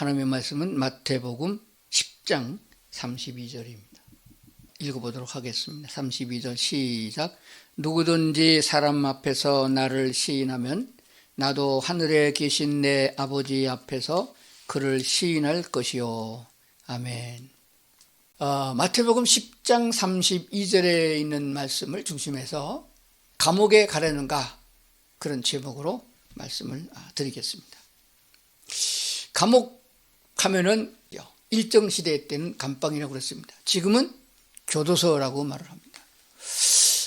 하나님의 말씀은 마태복음 10장 32절입니다. 읽어보도록 하겠습니다. 32절 시작. 누구든지 사람 앞에서 나를 시인하면 나도 하늘에 계신 내 아버지 앞에서 그를 시인할 것이요. 아멘. 마태복음 10장 32절에 있는 말씀을 중심해서 감옥에 가려는가, 그런 제목으로 말씀을 드리겠습니다. 감옥 하면은 일정 시대 때는 감방이라고 그랬습니다. 지금은 교도소라고 말을 합니다.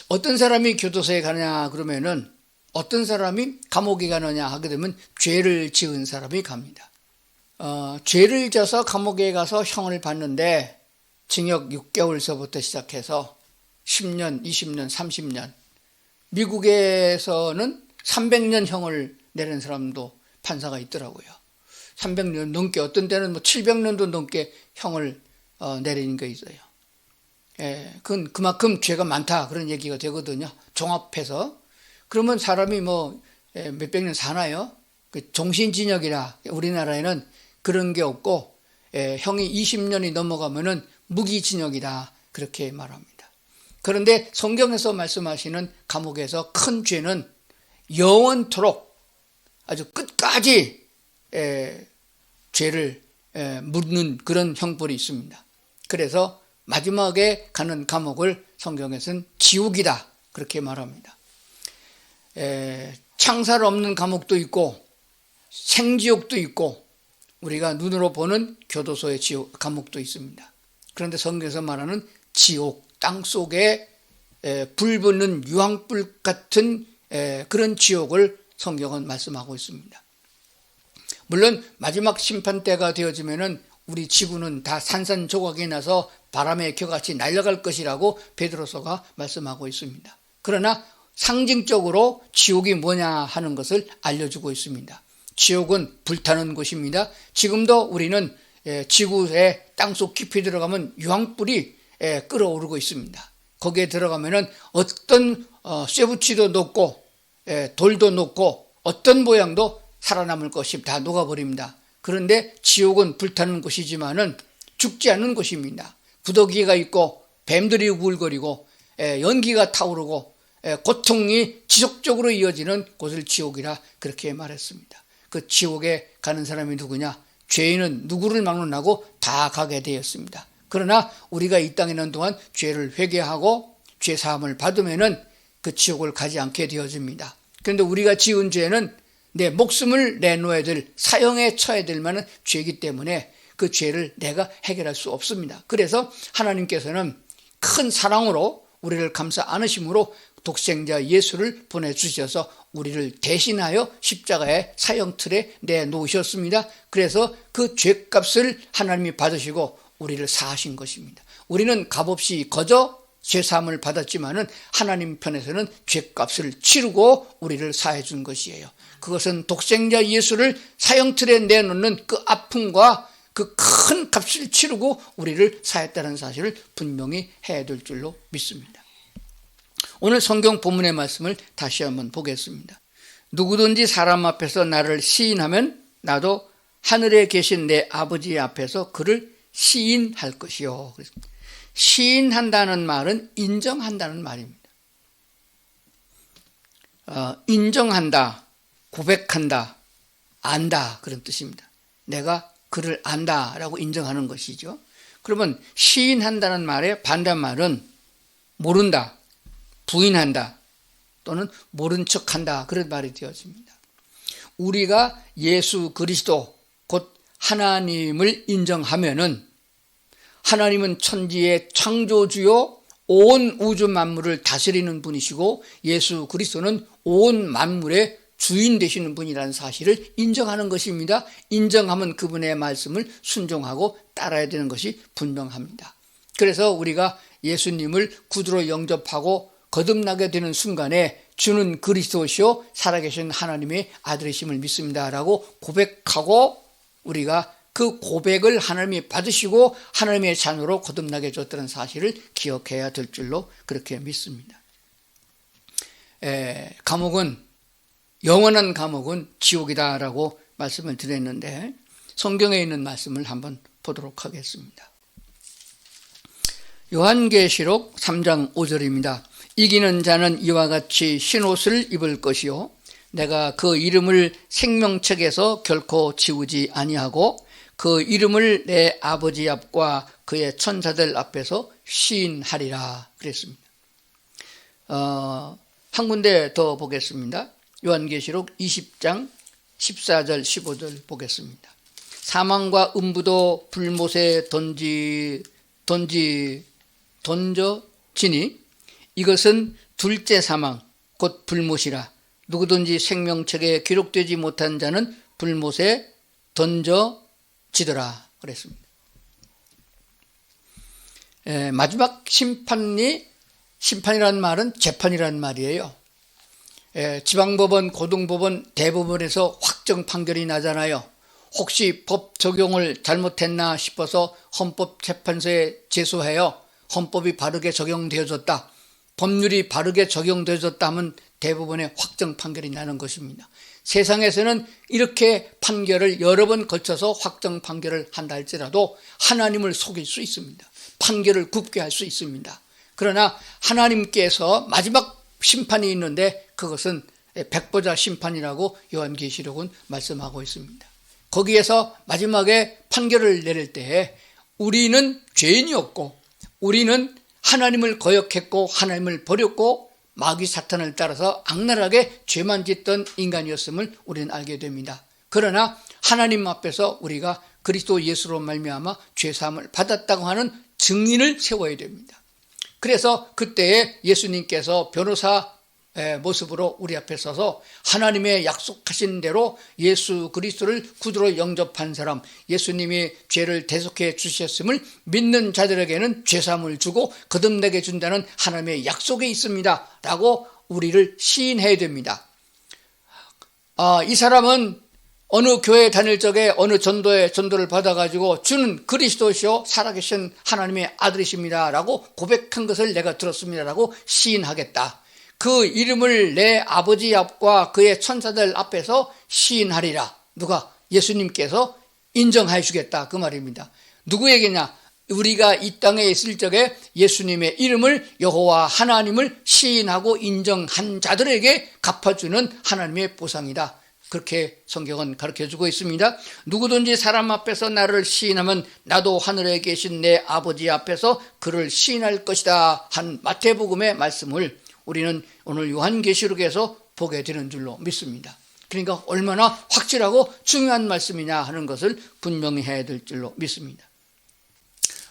어떤 사람이 교도소에 가느냐 그러면은, 어떤 사람이 감옥에 가느냐 하게 되면 죄를 지은 사람이 갑니다. 죄를 져서 감옥에 가서 형을 받는데 징역 6개월서부터 시작해서 10년, 20년, 30년, 미국에서는 300년 형을 내는 사람도 판사가 있더라고요. 300년 넘게, 어떤 때는 700년도 넘게 형을 내리는 게 있어요. 그건 그만큼 죄가 많다, 그런 얘기가 되거든요. 종합해서. 그러면 사람이 몇백 년 사나요? 종신징역이라, 우리나라에는 그런 게 없고, 형이 20년이 넘어가면은 무기징역이다, 그렇게 말합니다. 그런데 성경에서 말씀하시는 감옥에서 큰 죄는 영원토록 아주 끝까지 죄를 묻는 그런 형벌이 있습니다. 그래서 마지막에 가는 감옥을 성경에서는 지옥이다, 그렇게 말합니다. 창살 없는 감옥도 있고 생지옥도 있고 우리가 눈으로 보는 교도소의 감옥도 있습니다. 그런데 성경에서 말하는 지옥, 땅속에 불 붙는 유황불 같은 그런 지옥을 성경은 말씀하고 있습니다. 물론 마지막 심판 때가 되어지면은 우리 지구는 다 산산조각이 나서 바람의 겨같이 날아갈 것이라고 베드로서가 말씀하고 있습니다. 그러나 상징적으로 지옥이 뭐냐 하는 것을 알려주고 있습니다. 지옥은 불타는 곳입니다. 지금도 우리는 지구의 땅속 깊이 들어가면 유황불이 끓어오르고 있습니다. 거기에 들어가면은 어떤 쇠붙이도 녹고 돌도 녹고 어떤 모양도 살아남을 것이 다 녹아버립니다. 그런데 지옥은 불타는 곳이지만은 죽지 않는 곳입니다. 구더기가 있고 뱀들이 우글거리고 연기가 타오르고 고통이 지속적으로 이어지는 곳을 지옥이라 그렇게 말했습니다. 그 지옥에 가는 사람이 누구냐? 죄인은 누구를 막론하고 다 가게 되었습니다. 그러나 우리가 이 땅에 있는 동안 죄를 회개하고 죄 사함을 받으면은 그 지옥을 가지 않게 되어집니다. 그런데 우리가 지은 죄는 내 목숨을 내놓아야 될, 사형에 처해야 될 만한 죄이기 때문에 그 죄를 내가 해결할 수 없습니다. 그래서 하나님께서는 큰 사랑으로 우리를 감싸 안으심으로 독생자 예수를 보내주셔서 우리를 대신하여 십자가의 사형틀에 내놓으셨습니다. 그래서 그 죄값을 하나님이 받으시고 우리를 사하신 것입니다. 우리는 값없이 거저 죄사함을 받았지만은 하나님 편에서는 죄값을 치르고 우리를 사해 준 것이에요. 그것은 독생자 예수를 사형틀에 내놓는 그 아픔과 그 큰 값을 치르고 우리를 사했다는 사실을 분명히 해야 될 줄로 믿습니다. 오늘 성경 본문의 말씀을 다시 한번 보겠습니다. 누구든지 사람 앞에서 나를 시인하면 나도 하늘에 계신 내 아버지 앞에서 그를 시인할 것이요. 시인한다는 말은 인정한다는 말입니다. 인정한다, 고백한다, 안다, 그런 뜻입니다. 내가 그를 안다라고 인정하는 것이죠. 그러면 시인한다는 말의 반대말은 모른다, 부인한다, 또는 모른 척한다, 그런 말이 되어집니다. 우리가 예수 그리스도 곧 하나님을 인정하면은 하나님은 천지의 창조주요 온 우주 만물을 다스리는 분이시고 예수 그리스도는 온 만물의 주인 되시는 분이라는 사실을 인정하는 것입니다. 인정하면 그분의 말씀을 순종하고 따라야 되는 것이 분명합니다. 그래서 우리가 예수님을 구주로 영접하고 거듭나게 되는 순간에 주는 그리스도시요 살아계신 하나님의 아들이심을 믿습니다라고 고백하고 우리가 그 고백을 하나님이 받으시고 하나님의 자녀로 거듭나게 해줬다는 사실을 기억해야 될 줄로 그렇게 믿습니다. 감옥은, 영원한 감옥은 지옥이다라고 말씀을 드렸는데 성경에 있는 말씀을 한번 보도록 하겠습니다. 요한계시록 3장 5절입니다. 이기는 자는 이와 같이 흰옷을 입을 것이요 내가 그 이름을 생명책에서 결코 지우지 아니하고 그 이름을 내 아버지 앞과 그의 천사들 앞에서 시인하리라 그랬습니다. 한 군데 더 보겠습니다. 요한계시록 20장 14절 15절 보겠습니다. 사망과 음부도 불못에 던져지니 이것은 둘째 사망 곧 불못이라. 누구든지 생명책에 기록되지 못한 자는 불못에 던져지더라 그랬습니다. 마지막 심판이라는 말은 재판이라는 말이에요. 지방법원, 고등법원, 대법원에서 확정 판결이 나잖아요. 혹시 법 적용을 잘못했나 싶어서 헌법재판소에 제소해요. 헌법이 바르게 적용되어졌다, 법률이 바르게 적용되어졌다 하면 대법원의 확정 판결이 나는 것입니다. 세상에서는 이렇게 판결을 여러 번 거쳐서 확정 판결을 한다 할지라도 하나님을 속일 수 있습니다. 판결을 굽게 할 수 있습니다. 그러나 하나님께서 마지막 심판이 있는데 그것은 백보자 심판이라고 요한계시록은 말씀하고 있습니다. 거기에서 마지막에 판결을 내릴 때에 우리는 죄인이었고 우리는 하나님을 거역했고 하나님을 버렸고 마귀 사탄을 따라서 악랄하게 죄만 짓던 인간이었음을 우리는 알게 됩니다. 그러나 하나님 앞에서 우리가 그리스도 예수로 말미암아 죄사함을 받았다고 하는 증인을 세워야 됩니다. 그래서 그때에 예수님께서 변호사 모습으로 우리 앞에 서서 하나님의 약속하신 대로 예수 그리스도를 구주로 영접한 사람, 예수님이 죄를 대속해 주셨음을 믿는 자들에게는 죄사함을 주고 거듭나게 준다는 하나님의 약속이 있습니다 라고 우리를 시인해야 됩니다. 이 사람은 어느 교회 다닐 적에 어느 전도를 받아가지고 주는 그리스도시요 살아계신 하나님의 아들이십니다 라고 고백한 것을 내가 들었습니다 라고 시인하겠다. 그 이름을 내 아버지 앞과 그의 천사들 앞에서 시인하리라. 누가? 예수님께서 인정해 주겠다 그 말입니다. 누구에게냐? 우리가 이 땅에 있을 적에 예수님의 이름을 여호와 하나님을 시인하고 인정한 자들에게 갚아주는 하나님의 보상이다. 그렇게 성경은 가르쳐주고 있습니다. 누구든지 사람 앞에서 나를 시인하면 나도 하늘에 계신 내 아버지 앞에서 그를 시인할 것이다 한 마태복음의 말씀을 우리는 오늘 요한계시록에서 보게 되는 줄로 믿습니다. 그러니까 얼마나 확실하고 중요한 말씀이냐 하는 것을 분명히 해야 될 줄로 믿습니다.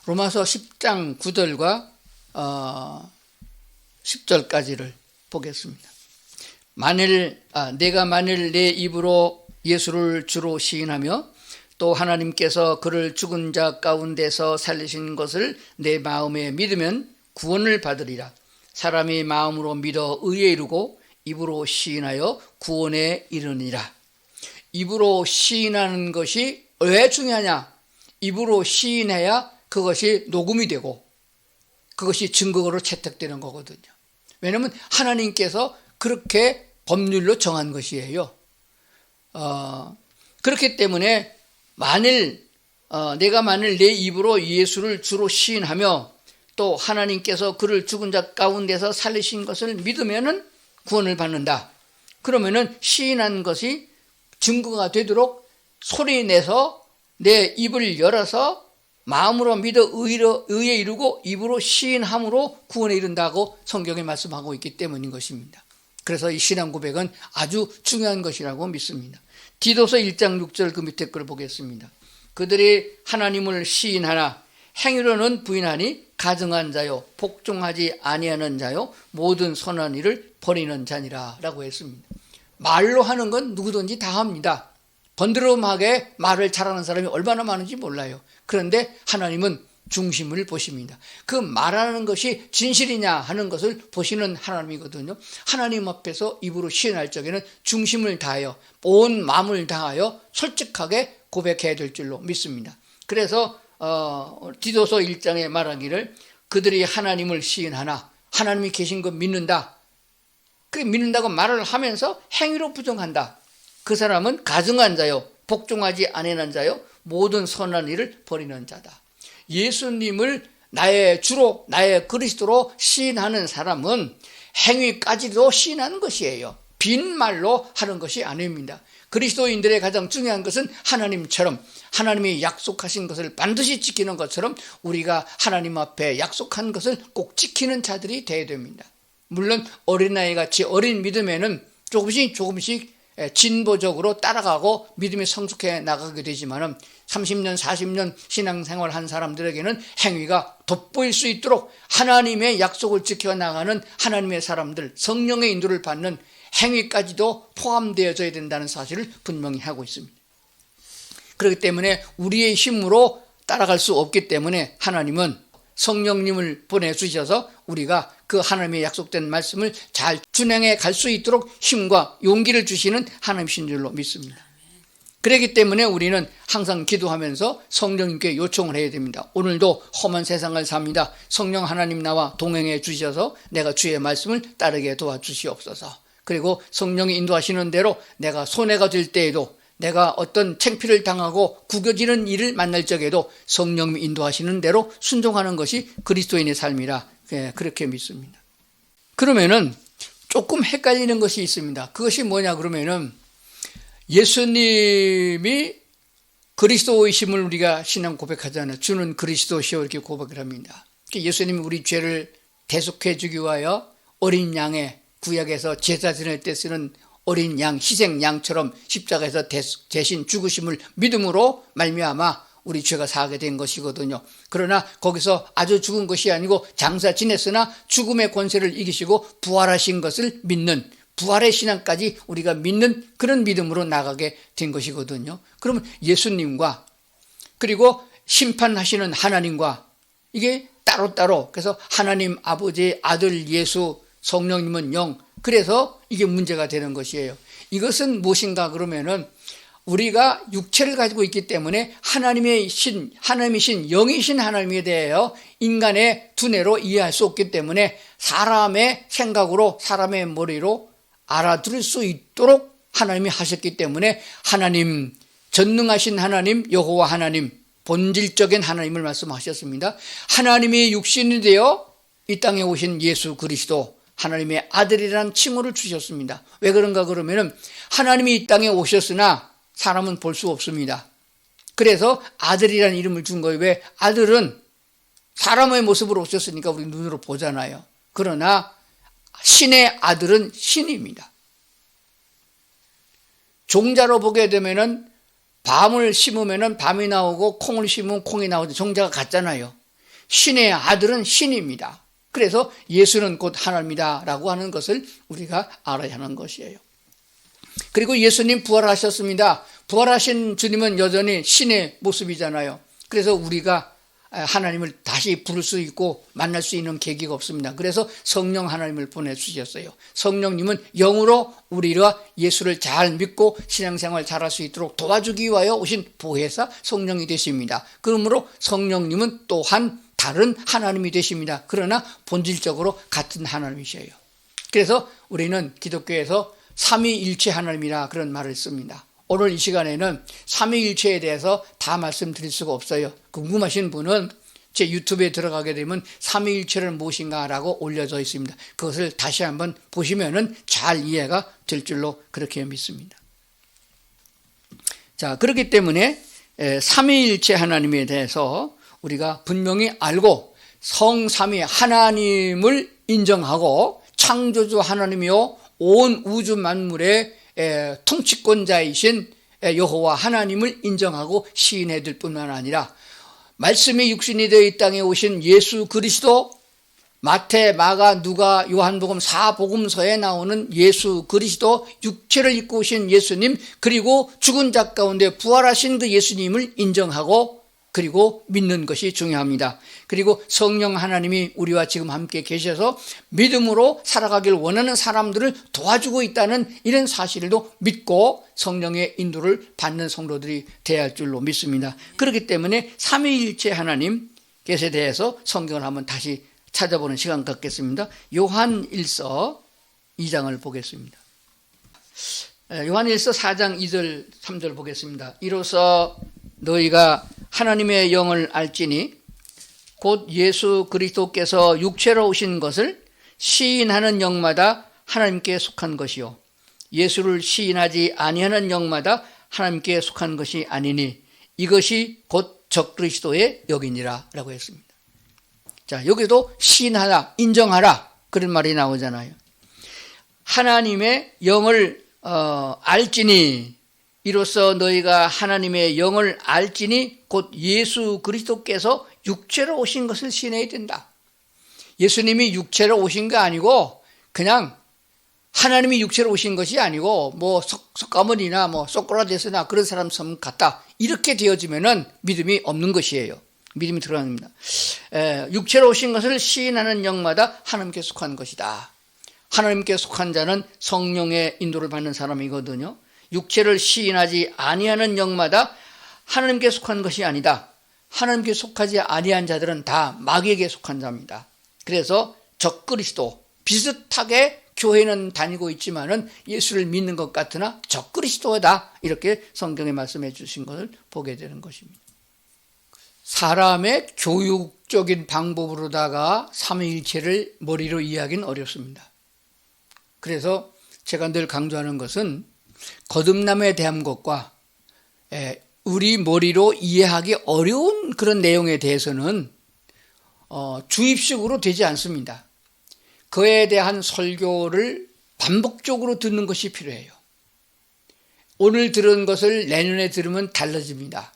로마서 10장 9절과 10절까지를 보겠습니다. 내가 만일 내 입으로 예수를 주로 시인하며 또 하나님께서 그를 죽은 자 가운데서 살리신 것을 내 마음에 믿으면 구원을 받으리라. 사람이 마음으로 믿어 의에 이르고 입으로 시인하여 구원에 이르니라. 입으로 시인하는 것이 왜 중요하냐? 입으로 시인해야 그것이 녹음이 되고 그것이 증거로 채택되는 거거든요. 왜냐하면 하나님께서 그렇게 법률로 정한 것이에요. 그렇기 때문에 내가 만일 내 입으로 예수를 주로 시인하며 또 하나님께서 그를 죽은 자 가운데서 살리신 것을 믿으면은 구원을 받는다. 그러면은 시인한 것이 증거가 되도록 소리내서 내 입을 열어서 마음으로 믿어 의에 이르고 입으로 시인함으로 구원에 이른다고 성경에 말씀하고 있기 때문인 것입니다. 그래서 이 신앙 고백은 아주 중요한 것이라고 믿습니다. 디도서 1장 6절 그 밑에 걸 보겠습니다. 그들이 하나님을 시인하나 행위로는 부인하니 가증한 자요 복종하지 아니하는 자요 모든 선한 일을 버리는 자니라 라고 했습니다. 말로 하는 건 누구든지 다 합니다. 번드름하게 말을 잘하는 사람이 얼마나 많은지 몰라요. 그런데 하나님은 중심을 보십니다. 그 말하는 것이 진실이냐 하는 것을 보시는 하나님이거든요. 하나님 앞에서 입으로 시인할 적에는 중심을 다하여 온 마음을 다하여 솔직하게 고백해야 될 줄로 믿습니다. 그래서 디도서 1장에 말하기를 그들이 하나님을 시인하나 하나님이 계신 거 믿는다. 그 믿는다고 말을 하면서 행위로 부정한다. 그 사람은 가증한 자요 복종하지 아니하는 자요 모든 선한 일을 버리는 자다. 예수님을 나의 주로 나의 그리스도로 시인하는 사람은 행위까지도 시인하는 것이에요. 빈말로 하는 것이 아닙니다. 그리스도인들의 가장 중요한 것은 하나님처럼 하나님이 약속하신 것을 반드시 지키는 것처럼 우리가 하나님 앞에 약속한 것을 꼭 지키는 자들이 되어야 됩니다. 물론 어린아이같이 어린 믿음에는 조금씩 진보적으로 따라가고 믿음이 성숙해 나가게 되지만은 30년, 40년 신앙생활 한 사람들에게는 행위가 돋보일 수 있도록 하나님의 약속을 지켜나가는 하나님의 사람들, 성령의 인도를 받는 행위까지도 포함되어져야 된다는 사실을 분명히 하고 있습니다. 그렇기 때문에 우리의 힘으로 따라갈 수 없기 때문에 하나님은 성령님을 보내주셔서 우리가 그 하나님의 약속된 말씀을 잘 준행해 갈 수 있도록 힘과 용기를 주시는 하나님이신 줄로 믿습니다. 그렇기 때문에 우리는 항상 기도하면서 성령님께 요청을 해야 됩니다. 오늘도 험한 세상을 삽니다. 성령 하나님 나와 동행해 주셔서 내가 주의 말씀을 따르게 도와주시옵소서. 그리고 성령이 인도하시는 대로 내가 손해가 될 때에도 내가 어떤 창피를 당하고 구겨지는 일을 만날 적에도 성령이 인도하시는 대로 순종하는 것이 그리스도인의 삶이라 그렇게 믿습니다. 그러면은 조금 헷갈리는 것이 있습니다. 그것이 뭐냐 그러면은 예수님이 그리스도이심을 우리가 신앙 고백하잖아요. 주는 그리스도시오 이렇게 고백을 합니다. 예수님이 우리 죄를 대속해 주기 위하여 어린 양의 구약에서 제사 지낼 때 쓰는 어린 양, 희생 양처럼 십자가에서 대신 죽으심을 믿음으로 말미암아 우리 죄가 사하게 된 것이거든요. 그러나 거기서 아주 죽은 것이 아니고 장사 지냈으나 죽음의 권세를 이기시고 부활하신 것을 믿는 부활의 신앙까지 우리가 믿는 그런 믿음으로 나가게 된 것이거든요. 그러면 예수님과 그리고 심판하시는 하나님과 이게 따로따로 그래서 하나님 아버지의 아들 예수 성령님은 영 그래서 이게 문제가 되는 것이에요. 이것은 무엇인가 그러면은 우리가 육체를 가지고 있기 때문에 하나님이신 영이신 하나님에 대하여 인간의 두뇌로 이해할 수 없기 때문에 사람의 생각으로 사람의 머리로 알아들을 수 있도록 하나님이 하셨기 때문에 하나님 전능하신 하나님 여호와 하나님 본질적인 하나님을 말씀하셨습니다. 하나님이 육신이 되어 이 땅에 오신 예수 그리스도 하나님의 아들이라는 칭호를 주셨습니다. 왜 그런가 그러면은 하나님이 이 땅에 오셨으나 사람은 볼 수 없습니다. 그래서 아들이라는 이름을 준 거예요. 왜? 아들은 사람의 모습으로 오셨으니까 우리 눈으로 보잖아요. 그러나 신의 아들은 신입니다. 종자로 보게 되면은 밤을 심으면은 밤이 나오고 콩을 심으면 콩이 나오죠. 종자가 같잖아요. 신의 아들은 신입니다. 그래서 예수는 곧 하나님이다라고 하는 것을 우리가 알아야 하는 것이에요. 그리고 예수님 부활하셨습니다. 부활하신 주님은 여전히 신의 모습이잖아요. 그래서 우리가 하나님을 다시 부를 수 있고 만날 수 있는 계기가 없습니다. 그래서 성령 하나님을 보내주셨어요. 성령님은 영으로 우리가 예수를 잘 믿고 신앙생활 잘할 수 있도록 도와주기 위하여 오신 보혜사 성령이 되십니다. 그러므로 성령님은 또한 다른 하나님이 되십니다. 그러나 본질적으로 같은 하나님이셔요. 그래서 우리는 기독교에서 삼위일체 하나님이라 그런 말을 씁니다. 오늘 이 시간에는 삼위일체에 대해서 다 말씀드릴 수가 없어요. 궁금하신 분은 제 유튜브에 들어가게 되면 삼위일체는 무엇인가라고 올려져 있습니다. 그것을 다시 한번 보시면은 잘 이해가 될 줄로 그렇게 믿습니다. 자, 그렇기 때문에 삼위일체 하나님에 대해서 우리가 분명히 알고 성삼위 하나님을 인정하고 창조주 하나님이요 온 우주 만물의 통치권자이신 여호와 하나님을 인정하고 시인해야 될 뿐만 아니라 말씀이 육신이 되어 이 땅에 오신 예수 그리스도 마태, 마가, 누가, 요한복음 4복음서에 나오는 예수 그리스도 육체를 입고 오신 예수님 그리고 죽은 자 가운데 부활하신 그 예수님을 인정하고 그리고 믿는 것이 중요합니다. 그리고 성령 하나님이 우리와 지금 함께 계셔서 믿음으로 살아가길 원하는 사람들을 도와주고 있다는 이런 사실도 믿고 성령의 인도를 받는 성도들이 되어야 할 줄로 믿습니다. 그렇기 때문에 삼위일체 하나님께서 대해서 성경을 한번 다시 찾아보는 시간 갖겠습니다. 요한일서 2장을 보겠습니다. 요한일서 4장 2절 3절 보겠습니다. 이로써 너희가 하나님의 영을 알지니 곧 예수 그리스도께서 육체로 오신 것을 시인하는 영마다 하나님께 속한 것이요 예수를 시인하지 아니하는 영마다 하나님께 속한 것이 아니니 이것이 곧 적그리스도의 영이니라 라고 했습니다. 자, 여기도 시인하라, 인정하라 그런 말이 나오잖아요. 하나님의 영을 알지니 이로써 너희가 하나님의 영을 알지니 곧 예수 그리스도께서 육체로 오신 것을 시인해야 된다. 예수님이 육체로 오신 거 아니고 그냥 하나님이 육체로 오신 것이 아니고 뭐 석가모니나 뭐 소크라테스나 그런 사람 섬 같다. 이렇게 되어지면은 믿음이 없는 것이에요. 믿음이 들어갑니다. 육체로 오신 것을 시인하는 영마다 하나님께 속한 것이다. 하나님께 속한 자는 성령의 인도를 받는 사람이거든요. 육체를 시인하지 아니하는 영마다 하나님께 속한 것이 아니다. 하나님께 속하지 아니한 자들은 다 마귀에게 속한 자입니다. 그래서 적그리스도 비슷하게 교회는 다니고 있지만은 예수를 믿는 것 같으나 적그리스도다 이렇게 성경에 말씀해 주신 것을 보게 되는 것입니다. 사람의 교육적인 방법으로다가 삼위일체를 머리로 이해하기는 어렵습니다. 그래서 제가 늘 강조하는 것은 거듭남에 대한 것과 우리 머리로 이해하기 어려운 그런 내용에 대해서는 주입식으로 되지 않습니다. 그에 대한 설교를 반복적으로 듣는 것이 필요해요. 오늘 들은 것을 내년에 들으면 달라집니다.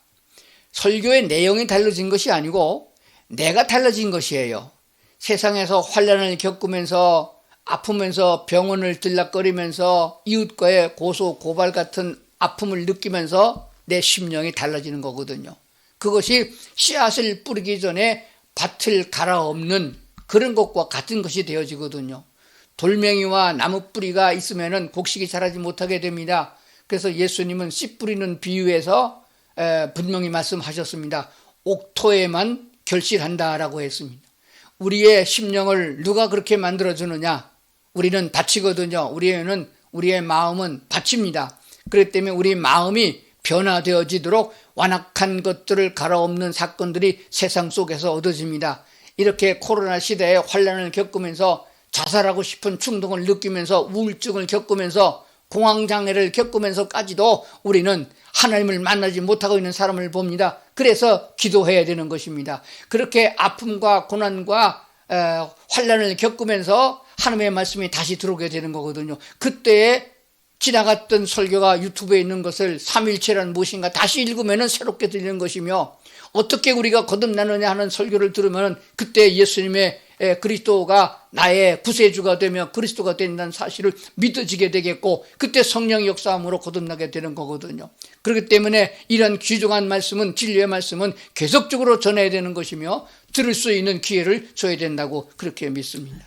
설교의 내용이 달라진 것이 아니고 내가 달라진 것이에요. 세상에서 환난을 겪으면서 아프면서 병원을 들락거리면서 이웃과의 고소 고발 같은 아픔을 느끼면서 내 심령이 달라지는 거거든요. 그것이 씨앗을 뿌리기 전에 밭을 갈아엎는 그런 것과 같은 것이 되어지거든요. 돌멩이와 나무 뿌리가 있으면 곡식이 자라지 못하게 됩니다. 그래서 예수님은 씨 뿌리는 비유에서 분명히 말씀하셨습니다. 옥토에만 결실한다라고 했습니다. 우리의 심령을 누가 그렇게 만들어주느냐? 우리는 밭이거든요. 우리의 마음은 밭입니다. 그렇기 때문에 우리 마음이 변화되어지도록 완악한 것들을 갈아엎는 사건들이 세상 속에서 얻어집니다. 이렇게 코로나 시대에 환난을 겪으면서 자살하고 싶은 충동을 느끼면서 우울증을 겪으면서 공황장애를 겪으면서까지도 우리는 하나님을 만나지 못하고 있는 사람을 봅니다. 그래서 기도해야 되는 것입니다. 그렇게 아픔과 고난과 환난을 겪으면서 하나님의 말씀이 다시 들어오게 되는 거거든요. 그때에 지나갔던 설교가 유튜브에 있는 것을 삼위일체란 무엇인가 다시 읽으면 새롭게 들리는 것이며 어떻게 우리가 거듭나느냐 하는 설교를 들으면 그때 예수님의 그리스도가 나의 구세주가 되며 그리스도가 된다는 사실을 믿어지게 되겠고 그때 성령의 역사함으로 거듭나게 되는 거거든요. 그렇기 때문에 이런 귀중한 말씀은 진리의 말씀은 계속적으로 전해야 되는 것이며 들을 수 있는 기회를 줘야 된다고 그렇게 믿습니다.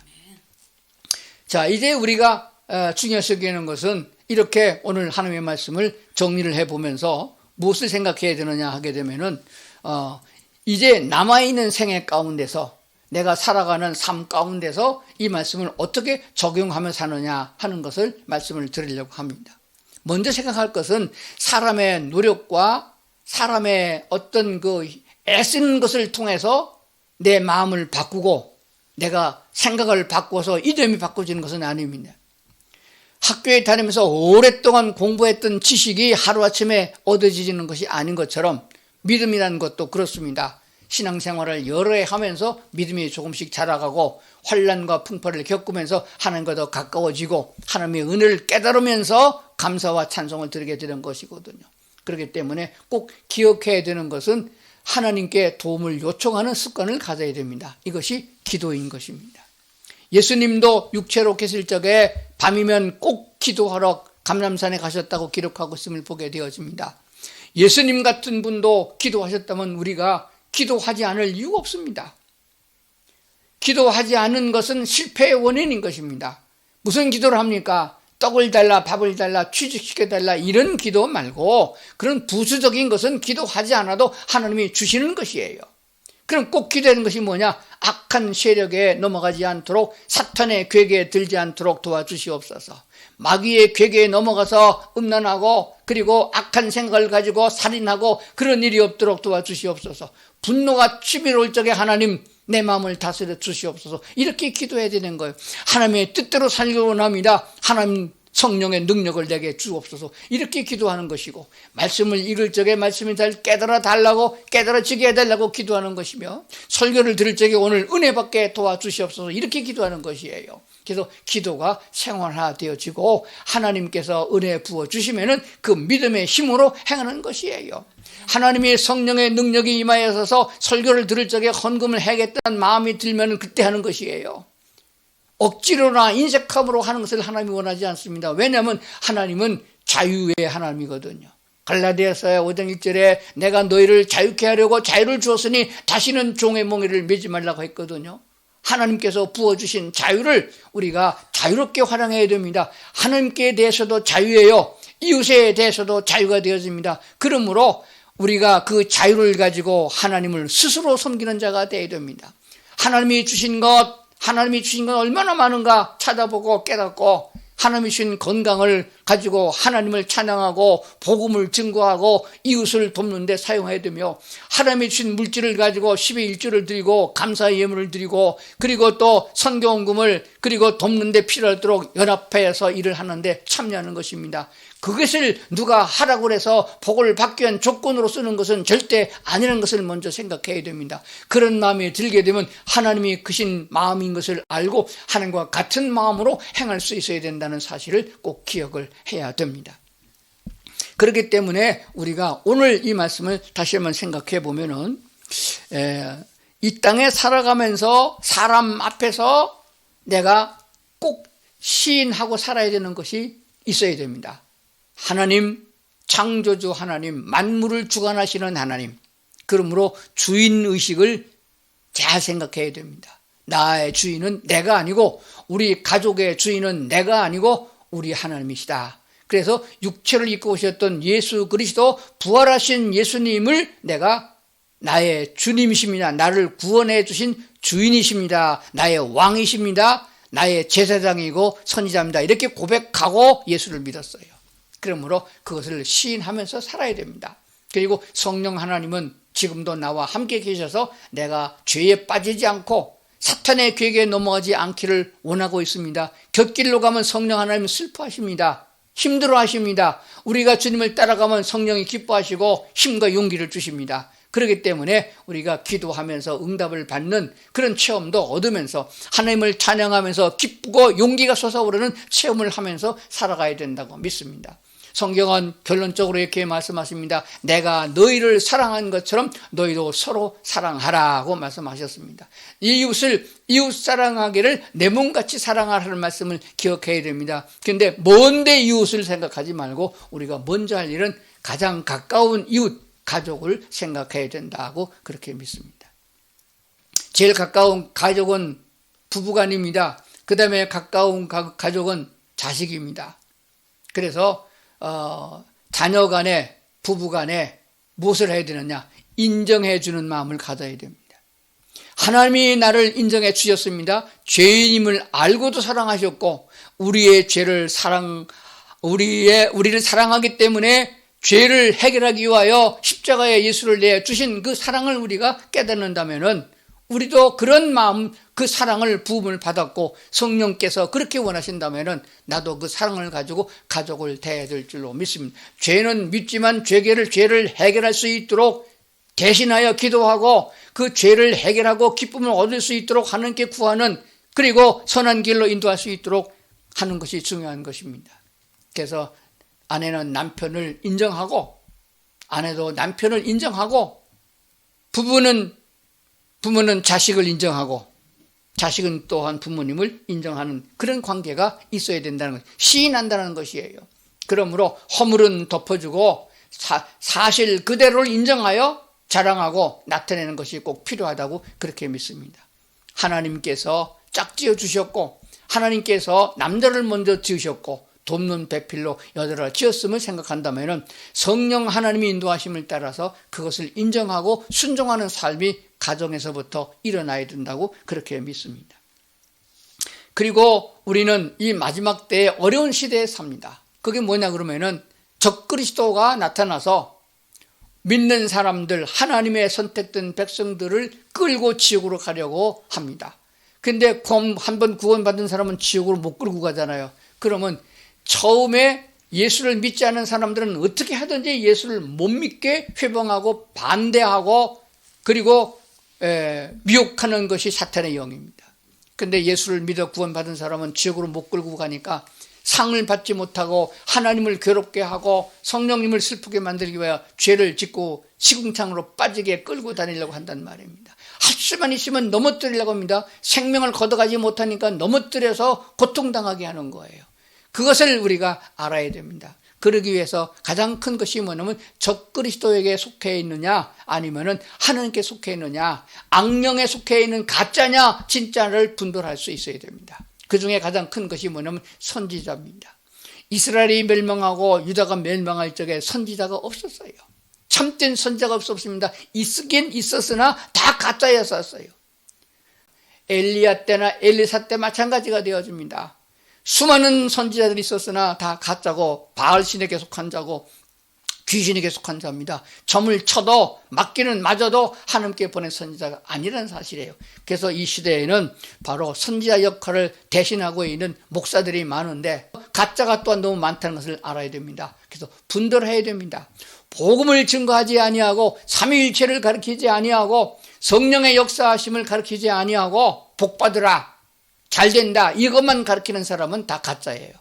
자, 이제 우리가 중요시 여기는 것은 이렇게 오늘 하나님의 말씀을 정리를 해보면서 무엇을 생각해야 되느냐 하게 되면은 이제 남아있는 생애 가운데서 내가 살아가는 삶 가운데서 이 말씀을 어떻게 적용하며 사느냐 하는 것을 말씀을 드리려고 합니다. 먼저 생각할 것은 사람의 노력과 사람의 어떤 그 애쓰는 것을 통해서 내 마음을 바꾸고 내가 생각을 바꿔서 이념이 바꿔지는 것은 아닙니다. 학교에 다니면서 오랫동안 공부했던 지식이 하루아침에 얻어지는 것이 아닌 것처럼 믿음이라는 것도 그렇습니다. 신앙생활을 여러 해 하면서 믿음이 조금씩 자라가고 환난과 풍파를 겪으면서 하나님과 더 가까워지고 하나님의 은혜를 깨달으면서 감사와 찬송을 드리게 되는 것이거든요. 그렇기 때문에 꼭 기억해야 되는 것은 하나님께 도움을 요청하는 습관을 가져야 됩니다. 이것이 기도인 것입니다. 예수님도 육체로 계실 적에 밤이면 꼭 기도하러 감람산에 가셨다고 기록하고 있음을 보게 되어집니다. 예수님 같은 분도 기도하셨다면 우리가 기도하지 않을 이유가 없습니다. 기도하지 않은 것은 실패의 원인인 것입니다. 무슨 기도를 합니까? 떡을 달라, 밥을 달라, 취직시켜달라 이런 기도 말고 그런 부수적인 것은 기도하지 않아도 하나님이 주시는 것이에요. 그럼 꼭 기도하는 것이 뭐냐? 악한 세력에 넘어가지 않도록 사탄의 괴계에 들지 않도록 도와주시옵소서. 마귀의 괴계에 넘어가서 음란하고 그리고 악한 생각을 가지고 살인하고 그런 일이 없도록 도와주시옵소서. 분노가 치밀어올 적에 하나님 내 마음을 다스려 주시옵소서. 이렇게 기도해야 되는 거예요. 하나님의 뜻대로 살기를 원합니다. 하나님 성령의 능력을 내게 주옵소서. 이렇게 기도하는 것이고, 말씀을 읽을 적에 말씀이 잘 깨달아 달라고, 깨달아지게 해달라고 기도하는 것이며, 설교를 들을 적에 오늘 은혜 받게 도와주시옵소서. 이렇게 기도하는 것이에요. 그래서 기도가 생활화되어지고 하나님께서 은혜 부어주시면은 그 믿음의 힘으로 행하는 것이에요. 하나님의 성령의 능력이 임하여서 설교를 들을 적에 헌금을 해야겠다는 마음이 들면 그때 하는 것이에요. 억지로나 인색함으로 하는 것을 하나님이 원하지 않습니다. 왜냐하면 하나님은 자유의 하나님이거든요. 갈라디아서 5장 1절에 내가 너희를 자유케 하려고 자유를 주었으니 다시는 종의 몽에를 매지 말라고 했거든요. 하나님께서 부어주신 자유를 우리가 자유롭게 활용해야 됩니다. 하나님께 대해서도 자유예요. 이웃에 대해서도 자유가 되어집니다. 그러므로 우리가 그 자유를 가지고 하나님을 스스로 섬기는 자가 되어야 됩니다. 하나님이 주신 건 얼마나 많은가 찾아보고 깨닫고, 하나님이 주신 건강을 가지고 하나님을 찬양하고 복음을 증거하고 이웃을 돕는 데 사용해야 되며, 하나님이 주신 물질을 가지고 10의 1조를 드리고 감사의 예물을 드리고, 그리고 또 선교헌금을 그리고 돕는 데 필요하도록 연합해서 일을 하는데 참여하는 것입니다. 그것을 누가 하라고 해서 복을 받기 위한 조건으로 쓰는 것은 절대 아니라는 것을 먼저 생각해야 됩니다. 그런 마음이 들게 되면 하나님이 크신 마음인 것을 알고 하나님과 같은 마음으로 행할 수 있어야 된다는 사실을 꼭 기억을 해야 됩니다. 그렇기 때문에 우리가 오늘 이 말씀을 다시 한번 생각해 보면은, 이 땅에 살아가면서 사람 앞에서 내가 꼭 시인하고 살아야 되는 것이 있어야 됩니다. 하나님, 창조주 하나님, 만물을 주관하시는 하나님. 그러므로 주인의식을 잘 생각해야 됩니다. 나의 주인은 내가 아니고, 우리 가족의 주인은 내가 아니고 우리 하나님이시다. 그래서 육체를 입고 오셨던 예수 그리스도, 부활하신 예수님을 내가 나의 주님이십니다. 나를 구원해 주신 주인이십니다. 나의 왕이십니다. 나의 제사장이고 선지자입니다. 이렇게 고백하고 예수를 믿었어요. 그러므로 그것을 시인하면서 살아야 됩니다. 그리고 성령 하나님은 지금도 나와 함께 계셔서 내가 죄에 빠지지 않고 사탄의 괴계에 넘어가지 않기를 원하고 있습니다. 곁길로 가면 성령 하나님은 슬퍼하십니다. 힘들어하십니다. 우리가 주님을 따라가면 성령이 기뻐하시고 힘과 용기를 주십니다. 그렇기 때문에 우리가 기도하면서 응답을 받는 그런 체험도 얻으면서 하나님을 찬양하면서 기쁘고 용기가 솟아오르는 체험을 하면서 살아가야 된다고 믿습니다. 성경은 결론적으로 이렇게 말씀하십니다. 내가 너희를 사랑한 것처럼 너희도 서로 사랑하라고 말씀하셨습니다. 이웃을 이웃 사랑하기를 내 몸같이 사랑하라는 말씀을 기억해야 됩니다. 그런데 먼데 이웃을 생각하지 말고 우리가 먼저 할 일은 가장 가까운 이웃, 가족을 생각해야 된다고 그렇게 믿습니다. 제일 가까운 가족은 부부간입니다. 그 다음에 가까운 가족은 자식입니다. 그래서 자녀 간에, 부부 간에 무엇을 해야 되느냐? 인정해 주는 마음을 가져야 됩니다. 하나님이 나를 인정해 주셨습니다. 죄인임을 알고도 사랑하셨고, 우리의 죄를 우리를 사랑하기 때문에 죄를 해결하기 위하여 십자가에 예수를 내주신 그 사랑을 우리가 깨닫는다면은 우리도 그런 마음, 그 사랑을 부음을 받았고 성령께서 그렇게 원하신다면은 나도 그 사랑을 가지고 가족을 대해야 될 줄로 믿습니다. 죄는 믿지만 죄를 해결할 수 있도록 대신하여 기도하고 그 죄를 해결하고 기쁨을 얻을 수 있도록 하나님께 구하는, 그리고 선한 길로 인도할 수 있도록 하는 것이 중요한 것입니다. 그래서 아내는 남편을 인정하고, 아내도 남편을 인정하고, 부모는 자식을 인정하고, 자식은 또한 부모님을 인정하는 그런 관계가 있어야 된다는 것, 시인한다는 것이에요. 그러므로 허물은 덮어주고 사실 그대로를 인정하여 자랑하고 나타내는 것이 꼭 필요하다고 그렇게 믿습니다. 하나님께서 짝지어 주셨고, 하나님께서 남자를 먼저 지으셨고 돕는 배필로 여자를 지었음을 생각한다면 성령 하나님의 인도하심을 따라서 그것을 인정하고 순종하는 삶이 가정에서부터 일어나야 된다고 그렇게 믿습니다. 그리고 우리는 이 마지막 때에 어려운 시대에 삽니다. 그게 뭐냐 그러면은 적그리스도가 나타나서 믿는 사람들, 하나님의 선택된 백성들을 끌고 지옥으로 가려고 합니다. 근데 한번 구원받은 사람은 지옥으로 못 끌고 가잖아요. 그러면 처음에 예수를 믿지 않은 사람들은 어떻게 하든지 예수를 못 믿게 회방하고 반대하고 그리고 미혹하는 것이 사탄의 영입니다. 근데 예수를 믿어 구원받은 사람은 지옥으로 못 끌고 가니까 상을 받지 못하고 하나님을 괴롭게 하고 성령님을 슬프게 만들기 위하여 죄를 짓고 시궁창으로 빠지게 끌고 다니려고 한단 말입니다. 할 수만 있으면 넘어뜨리려고 합니다. 생명을 걷어가지 못하니까 넘어뜨려서 고통당하게 하는 거예요. 그것을 우리가 알아야 됩니다. 그러기 위해서 가장 큰 것이 뭐냐면 적그리스도에게 속해 있느냐 아니면은 하나님께 속해 있느냐, 악령에 속해 있는 가짜냐 진짜를 분별할 수 있어야 됩니다. 그 중에 가장 큰 것이 뭐냐면 선지자입니다. 이스라엘이 멸망하고 유다가 멸망할 적에 선지자가 없었어요. 참된 선지자가 없었습니다. 있긴 있었으나 다 가짜였었어요. 엘리야 때나 엘리사 때 마찬가지가 되어집니다. 수많은 선지자들이 있었으나 다 가짜고 바알신에게 속한 자고 귀신에게 속한 자입니다. 점을 쳐도 맞기는 맞아도 하나님께 보낸 선지자가 아니라는 사실이에요. 그래서 이 시대에는 바로 선지자 역할을 대신하고 있는 목사들이 많은데 가짜가 또한 너무 많다는 것을 알아야 됩니다. 그래서 분별해야 됩니다. 복음을 증거하지 아니하고 삼위일체를 가르치지 아니하고 성령의 역사하심을 가르치지 아니하고 복 받으라, 잘 된다 이것만 가르치는 사람은 다 가짜예요.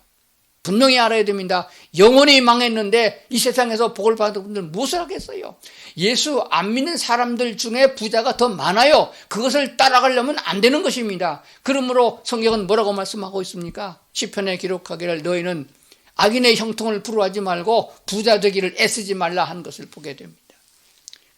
분명히 알아야 됩니다. 영혼이 망했는데 이 세상에서 복을 받은 분들 무엇을 하겠어요? 예수 안 믿는 사람들 중에 부자가 더 많아요. 그것을 따라가려면 안 되는 것입니다. 그러므로 성경은 뭐라고 말씀하고 있습니까? 시편에 기록하기를 너희는 악인의 형통을 부러워하지 말고 부자 되기를 애쓰지 말라 하는 것을 보게 됩니다.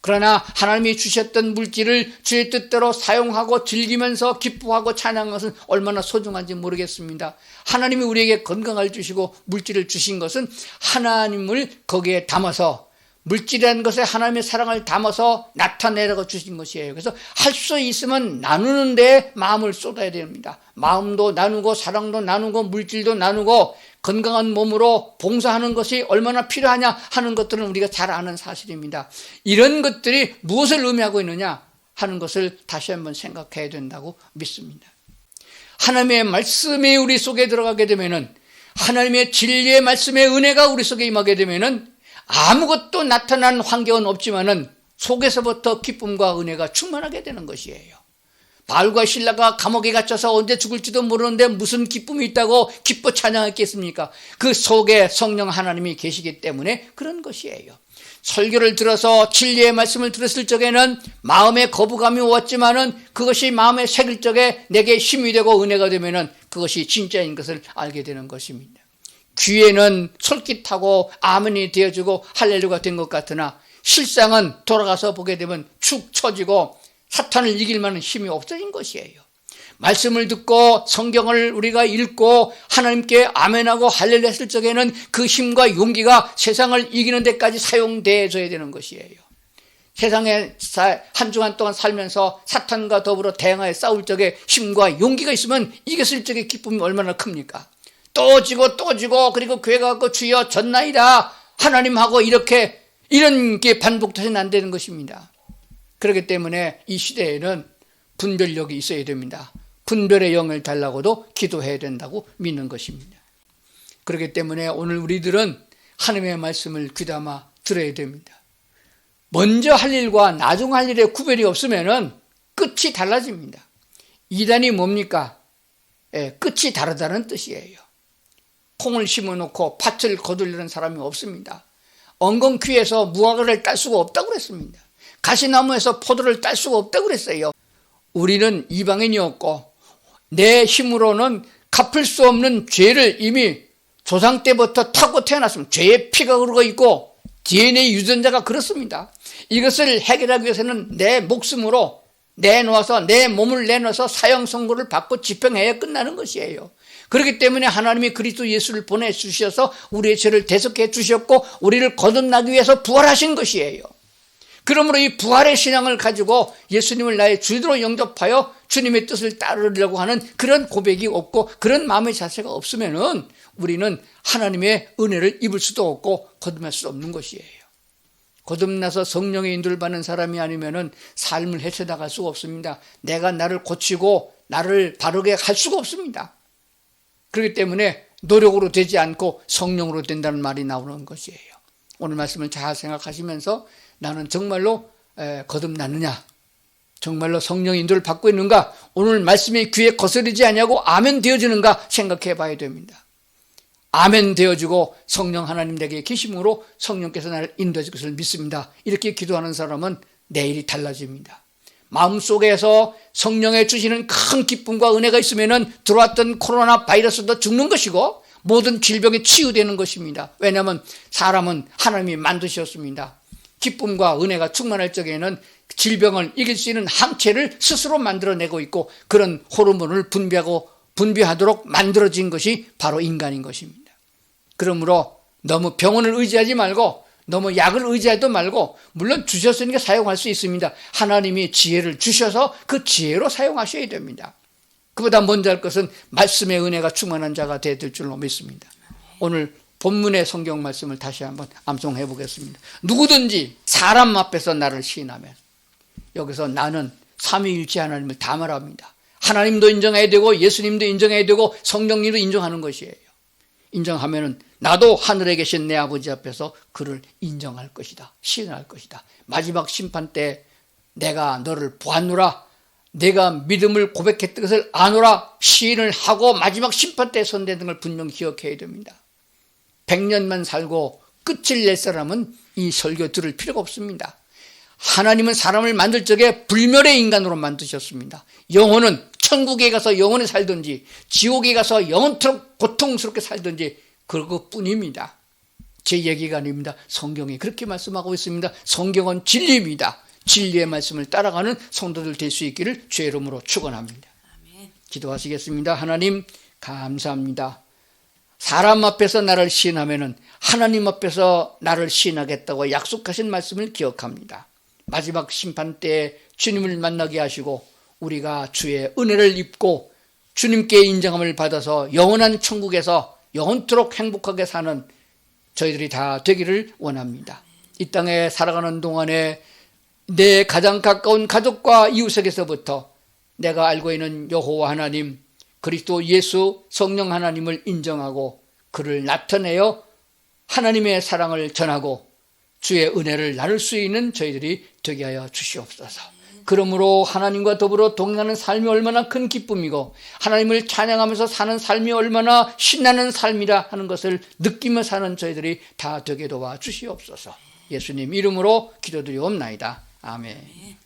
그러나 하나님이 주셨던 물질을 주의 뜻대로 사용하고 즐기면서 기뻐하고 찬양하는 것은 얼마나 소중한지 모르겠습니다. 하나님이 우리에게 건강을 주시고 물질을 주신 것은 하나님을 거기에 담아서, 물질이라는 것에 하나님의 사랑을 담아서 나타내라고 주신 것이에요. 그래서 할 수 있으면 나누는 데 마음을 쏟아야 됩니다. 마음도 나누고 사랑도 나누고 물질도 나누고 건강한 몸으로 봉사하는 것이 얼마나 필요하냐 하는 것들은 우리가 잘 아는 사실입니다. 이런 것들이 무엇을 의미하고 있느냐 하는 것을 다시 한번 생각해야 된다고 믿습니다. 하나님의 말씀이 우리 속에 들어가게 되면은, 하나님의 진리의 말씀의 은혜가 우리 속에 임하게 되면은 아무것도 나타난 환경은 없지만은 속에서부터 기쁨과 은혜가 충만하게 되는 것이에요. 바울과 실라가 감옥에 갇혀서 언제 죽을지도 모르는데 무슨 기쁨이 있다고 기뻐 찬양했겠습니까? 그 속에 성령 하나님이 계시기 때문에 그런 것이에요. 설교를 들어서 진리의 말씀을 들었을 적에는 마음에 거부감이 왔지만은 그것이 마음에 새길 적에 내게 힘이 되고 은혜가 되면은 그것이 진짜인 것을 알게 되는 것입니다. 귀에는 솔깃하고 아멘이 되어주고 할렐루야가 된 것 같으나 실상은 돌아가서 보게 되면 축 처지고 사탄을 이길 만한 힘이 없어진 것이에요. 말씀을 듣고 성경을 우리가 읽고 하나님께 아멘하고 할렐루야 했을 적에는 그 힘과 용기가 세상을 이기는 데까지 사용되어져야 되는 것이에요. 세상에 한 주간 동안 살면서 사탄과 더불어 대항하여 싸울 적에 힘과 용기가 있으면 이겼을 적에 기쁨이 얼마나 큽니까? 또 지고 또 지고 그리고 교회 가고 주여 졌나이다 하나님하고 이런 게 반복돼서는 안 되는 것입니다. 그렇기 때문에 이 시대에는 분별력이 있어야 됩니다. 분별의 영을 달라고도 기도해야 된다고 믿는 것입니다. 그렇기 때문에 오늘 우리들은 하나님의 말씀을 귀담아 들어야 됩니다. 먼저 할 일과 나중 할 일의 구별이 없으면 끝이 달라집니다. 이단이 뭡니까? 끝이 다르다는 뜻이에요. 콩을 심어놓고 팥을 거두려는 사람이 없습니다. 엉겅퀴에서 무화과를 딸 수가 없다고 그랬습니다. 가시나무에서 포도를 딸 수가 없다고 그랬어요. 우리는 이방인이었고 내 힘으로는 갚을 수 없는 죄를 이미 조상 때부터 타고 태어났습니다. 죄의 피가 흐르고 있고 DNA 유전자가 그렇습니다. 이것을 해결하기 위해서는 내 목숨으로 내놓아서 내 몸을 내놓아서 사형 선고를 받고 집행해야 끝나는 것이에요. 그렇기 때문에 하나님이 그리스도 예수를 보내주셔서 우리의 죄를 대속해 주셨고 우리를 거듭나기 위해서 부활하신 것이에요. 그러므로 이 부활의 신앙을 가지고 예수님을 나의 주로 영접하여 주님의 뜻을 따르려고 하는 그런 고백이 없고 그런 마음의 자세가 없으면은 우리는 하나님의 은혜를 입을 수도 없고 거듭날 수 없는 것이에요. 거듭나서 성령의 인도를 받는 사람이 아니면은 삶을 헤쳐나갈 수가 없습니다. 내가 나를 고치고 나를 바르게 할 수가 없습니다. 그렇기 때문에 노력으로 되지 않고 성령으로 된다는 말이 나오는 것이에요. 오늘 말씀을 잘 생각하시면서 나는 정말로 거듭났느냐, 정말로 성령의 인도를 받고 있는가, 오늘 말씀이 귀에 거스르지 않냐고 아멘 되어지는가 생각해 봐야 됩니다. 아멘 되어지고 성령 하나님 내게 계심으로 성령께서 나를 인도해 줄 것을 믿습니다. 이렇게 기도하는 사람은 내일이 달라집니다. 마음속에서 성령의 주시는 큰 기쁨과 은혜가 있으면 들어왔던 코로나 바이러스도 죽는 것이고 모든 질병이 치유되는 것입니다. 왜냐하면 사람은 하나님이 만드셨습니다. 기쁨과 은혜가 충만할 적에는 질병을 이길 수 있는 항체를 스스로 만들어내고 있고 그런 호르몬을 분비하도록 만들어진 것이 바로 인간인 것입니다. 그러므로 너무 병원을 의지하지 말고 너무 약을 의지하지도 말고, 물론 주셨으니까 사용할 수 있습니다. 하나님이 지혜를 주셔서 그 지혜로 사용하셔야 됩니다. 그보다 먼저 할 것은 말씀의 은혜가 충만한 자가 되야 될 줄로 믿습니다. 오늘 본문의 성경 말씀을 다시 한번 암송해 보겠습니다. 누구든지 사람 앞에서 나를 시인하면, 여기서 나는 삼위일체 하나님을 다 말합니다. 하나님도 인정해야 되고 예수님도 인정해야 되고 성령님도 인정하는 것이에요. 인정하면은 나도 하늘에 계신 내 아버지 앞에서 그를 인정할 것이다, 시인할 것이다. 마지막 심판 때 내가 너를 보았노라, 내가 믿음을 고백했던 것을 아노라 시인을 하고 마지막 심판 때 선대는 걸 분명히 기억해야 됩니다. 100년만 살고 끝을 낼 사람은 이 설교 들을 필요가 없습니다. 하나님은 사람을 만들 적에 불멸의 인간으로 만드셨습니다. 영혼은 천국에 가서 영원히 살든지 지옥에 가서 영원토록 고통스럽게 살든지 그것뿐입니다. 제 얘기가 아닙니다. 성경이 그렇게 말씀하고 있습니다. 성경은 진리입니다. 진리의 말씀을 따라가는 성도들 될 수 있기를 주의 이름으로 축원합니다. 기도하시겠습니다. 하나님 감사합니다. 사람 앞에서 나를 시인하면은 하나님 앞에서 나를 시인하겠다고 약속하신 말씀을 기억합니다. 마지막 심판 때 주님을 만나게 하시고 우리가 주의 은혜를 입고 주님께 인정함을 받아서 영원한 천국에서 영원토록 행복하게 사는 저희들이 다 되기를 원합니다. 이 땅에 살아가는 동안에 내 가장 가까운 가족과 이웃에게서부터 내가 알고 있는 여호와 하나님, 그리스도 예수 성령 하나님을 인정하고 그를 나타내어 하나님의 사랑을 전하고 주의 은혜를 나눌 수 있는 저희들이 되게 하여 주시옵소서. 그러므로 하나님과 더불어 동행하는 삶이 얼마나 큰 기쁨이고 하나님을 찬양하면서 사는 삶이 얼마나 신나는 삶이라 하는 것을 느끼며 사는 저희들이 다 되게 도와 주시옵소서. 예수님 이름으로 기도드리옵나이다. 아멘.